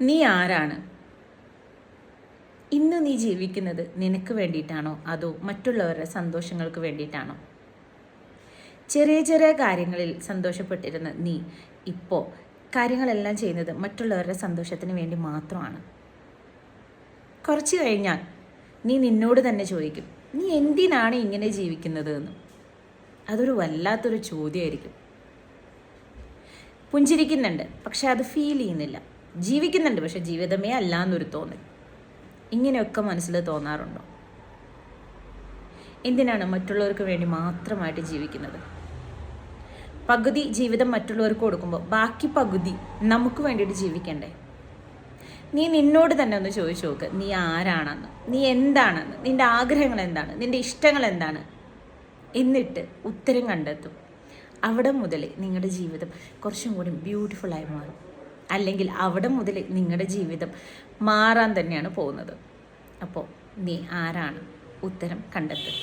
നീ ആരാണ്? ഇന്ന് നീ ജീവിക്കുന്നത് നിനക്ക് വേണ്ടിയിട്ടാണോ അതോ മറ്റുള്ളവരുടെ സന്തോഷങ്ങൾക്ക് വേണ്ടിയിട്ടാണോ? ചെറിയ ചെറിയ കാര്യങ്ങളിൽ സന്തോഷപ്പെട്ടിരുന്ന നീ ഇപ്പോൾ കാര്യങ്ങളെല്ലാം ചെയ്യുന്നത് മറ്റുള്ളവരുടെ സന്തോഷത്തിന് വേണ്ടി മാത്രമാണ്. കുറച്ച് കഴിഞ്ഞാൽ നീ നിന്നോട് തന്നെ ചോദിക്കും, നീ എന്തിനാണ് ഇങ്ങനെ ജീവിക്കുന്നത് എന്ന്. അതൊരു വല്ലാത്തൊരു ചോദ്യമായിരിക്കും. പുഞ്ചിരിക്കുന്നുണ്ട്, പക്ഷെ അത് ഫീൽ ചെയ്യുന്നില്ല. ജീവിക്കുന്നുണ്ട്, പക്ഷെ ജീവിതമേ അല്ല എന്നൊരു തോന്നൽ. ഇങ്ങനെയൊക്കെ മനസ്സിൽ തോന്നാറുണ്ടോ? എന്തിനാണ് മറ്റുള്ളവർക്ക് വേണ്ടി മാത്രമായിട്ട് ജീവിക്കുന്നത്? പകുതി ജീവിതം മറ്റുള്ളവർക്ക് കൊടുക്കുമ്പോൾ ബാക്കി പകുതി നമുക്ക് വേണ്ടിയിട്ട് ജീവിക്കണ്ടേ? നീ നിന്നോട് തന്നെ ഒന്ന് ചോദിച്ചു നോക്ക്, നീ ആരാണെന്ന്, നീ എന്താണെന്ന്, നിന്റെ ആഗ്രഹങ്ങൾ എന്താണ്, നിന്റെ ഇഷ്ടങ്ങൾ എന്താണ്, എന്നിട്ട് ഉത്തരം കണ്ടെത്തും. അവിടെ മുതൽ നിങ്ങളുടെ ജീവിതം കുറച്ചും കൂടി ബ്യൂട്ടിഫുള്ളായി മാറും. അല്ലെങ്കിൽ അവിടെ മുതൽ നിങ്ങളുടെ ജീവിതം മാറാൻ തന്നെയാണ് പോകുന്നത്. അപ്പോൾ നീ ആരാണ്? ഉത്തരം കണ്ടെത്തും.